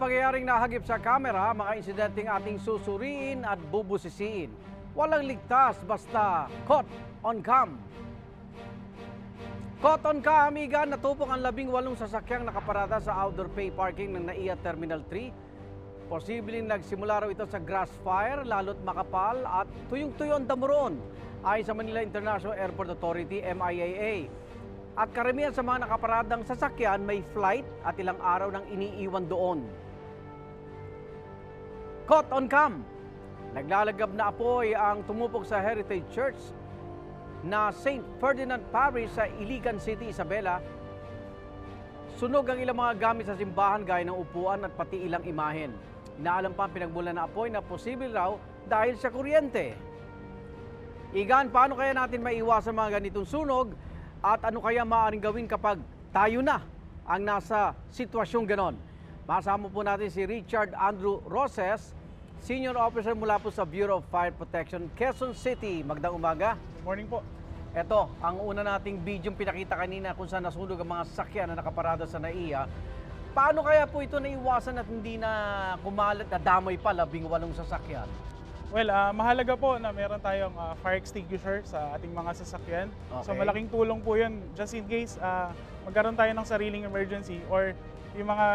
pangyayaring nahagip sa kamera, mga insidenteng ating susuriin at bubusisiin. Walang ligtas basta caught on cam. Caught on cam, amiga, natupok ang 18 sasakyang nakaparada sa outdoor pay parking ng NAIA Terminal 3. Posibleng nagsimula raw ito sa grass fire, lalo't makapal at tuyong-tuyo ang damo roon, ayon sa Manila International Airport Authority, MIAA. At karamihan sa mga nakaparadang sasakyan may flight at ilang araw nang iniiwan doon. Caught on cam. Naglalagab na apoy ang tumupok sa Heritage Church na St. Ferdinand Parish sa Iligan City, Isabela. Sunog ang ilang mga gamit sa simbahan gaya ng upuan at pati ilang imahen. Naalam pa ang pinagmulan na apoy na posible raw dahil sa kuryente. Igan, paano kaya natin maiwasan mga ganitong sunog? At ano kaya maaaring gawin kapag tayo na ang nasa sitwasyong ganon? Masama po natin si Richard Andrew Roses, Senior Officer mula po sa Bureau of Fire Protection, Quezon City. Magandang umaga. Good morning po. Ito, ang una nating video pinakita kanina kung saan nasunog ang mga sasakyan na nakaparada sa NAIA. Paano kaya po ito naiwasan at hindi na kumalat na damay pa 18 sasakyan? Well, mahalaga po na meron tayong fire extinguisher sa ating mga sasakyan. So Okay. malaking tulong po yun just in case magkaroon tayo ng sariling emergency or yung mga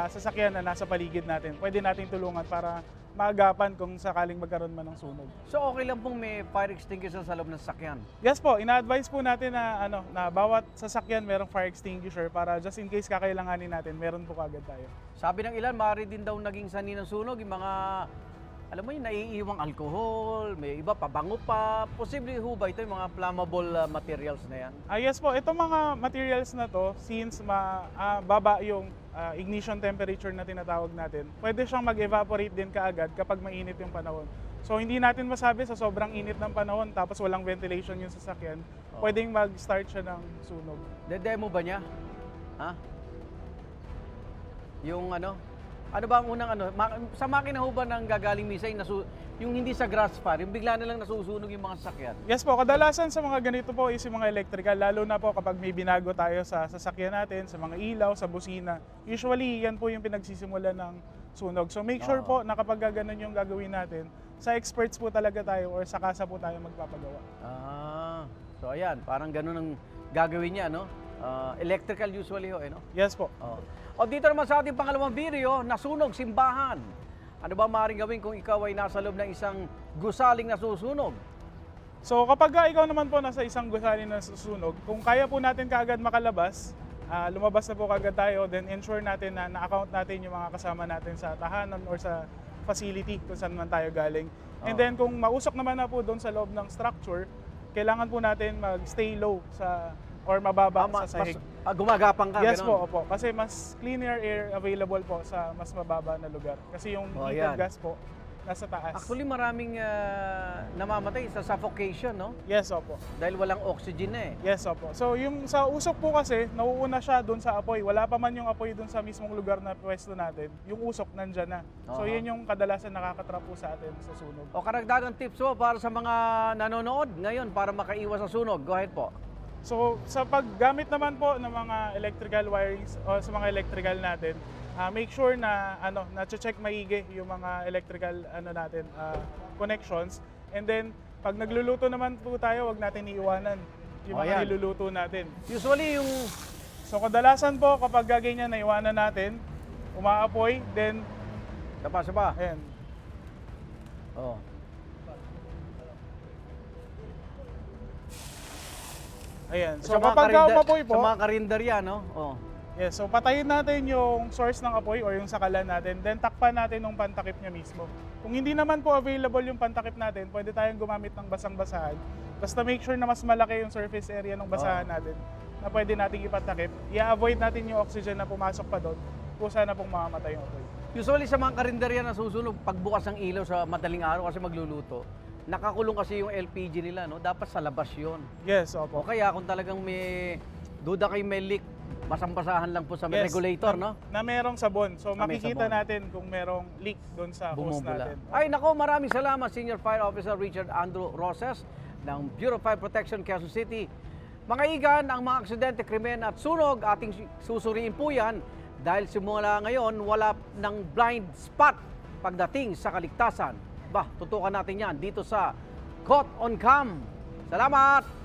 sasakyan na nasa paligid natin. Pwede nating tulungan para maagapan kung sakaling magkaroon man ng sunog. So okay lang pong may fire extinguisher sa loob ng sasakyan? Yes po, ina-advise po natin na, na bawat sasakyan merong fire extinguisher para just in case kakailanganin natin, meron po kagad tayo. Sabi ng ilan, maaari din daw naging sanhi ng sunog yung mga, alam mo yung naiiwang alcohol, may iba pabango pa. Posible ho ba ito yung mga flammable materials na yan? Yes po, itong mga materials na to, since baba yung ignition temperature na tinatawag natin, pwede siyang mag-evaporate din kaagad kapag mainit yung panahon. So hindi natin masabi sa sobrang init ng panahon tapos walang ventilation yung sasakyan, pwedeng mag-start siya ng sunog. De-demo ba niya? Ha? Yung ano ba ang unang sa makina ho ba nang gagaling misay yung hindi sa grass fire, yung bigla na lang nasusunog yung mga sasakyan? Yes po, kadalasan sa mga ganito po is yung mga electrical, lalo na po kapag may binago tayo sa sasakyan natin, sa mga ilaw, sa busina. Usually, yan po yung pinagsisimula ng sunog. So make sure po na kapag ganun yung gagawin natin, sa experts po talaga tayo or sa kasa po tayo magpapagawa. So ayan, parang ganun ang gagawin niya, no? Electrical usually ho, no? Yes po. O dito naman sa ating pangalawang video, nasunog simbahan. Ano ba maaaring gawin kung ikaw ay nasa loob ng isang gusaling nasusunog? So kapag ikaw naman po nasa isang gusali na susunog, kung kaya po natin kaagad makalabas, lumabas na po kaagad tayo, then ensure natin na na-account natin yung mga kasama natin sa tahanan or sa facility kung saan man tayo galing. And then kung mausok naman na po doon sa loob ng structure, kailangan po natin mag-stay low or mababa sa sahig. Gumagapang ka, Yes ganun? po, opo. Kasi mas cleaner air available po sa mas mababa na lugar. Kasi yung heated gas po, nasa taas. Actually, maraming namamatay sa suffocation, no? Yes, opo. Dahil walang oxygen na eh. Yes, opo. So yung sa usok po kasi, nauuna siya doon sa apoy. Wala pa man yung apoy doon sa mismong lugar na pwesto natin. Yung usok nandyan na. So yun yung kadalasan nakakatrap po sa atin sa sunog. O karagdagang tips po para sa mga nanonood ngayon para makaiwas sa sunog. Go ahead po. So sa paggamit naman po ng mga electrical wirings o sa mga electrical natin, make sure na na-check maigi yung mga electrical natin connections. And then pag nagluluto naman po tayo, wag natin iiwanan yung mga niluluto natin. Usually yung So kadalasan po kapag ganyan naiwanan natin, umaapoy, then Sapa. ayan. Oh. Ayan. Sa So mga kapag umapoy po, sa mga karinderya, no? Oh. yes, so patayin natin yung source ng apoy or yung sakalan natin, then takpan natin ng pantakip niya mismo. Kung hindi naman po available yung pantakip natin, pwede tayong gumamit ng basang-basahan. Basta make sure na mas malaki yung surface area ng basahan natin na pwede nating ipatakip. I-avoid natin yung oxygen na pumasok pa doon, kung sana pong mamamatay yung apoy. Usually sa mga karinderya na susunog, pagbukas ng ilaw sa madaling araw kasi magluluto, nakakulong kasi yung LPG nila, no? Dapat sa labas yun. Yes, O opo. kaya kung talagang may duda kayo may leak, basang-basahan lang po sa may regulator, no? Na merong sabon. So may makikita sabon. natin kung merong leak doon sa hose Bumubula. natin. Ay nako, maraming salamat Senior Fire Officer Richard Andrew Roses ng Bureau of Fire Protection, Quezon City. Mga igan, ang mga aksidente, krimen at sunog, ating susuriin po yan Dahil simula ngayon, wala ng blind spot pagdating sa kaligtasan. Tutukan natin yan dito sa Caught on Cam. Salamat!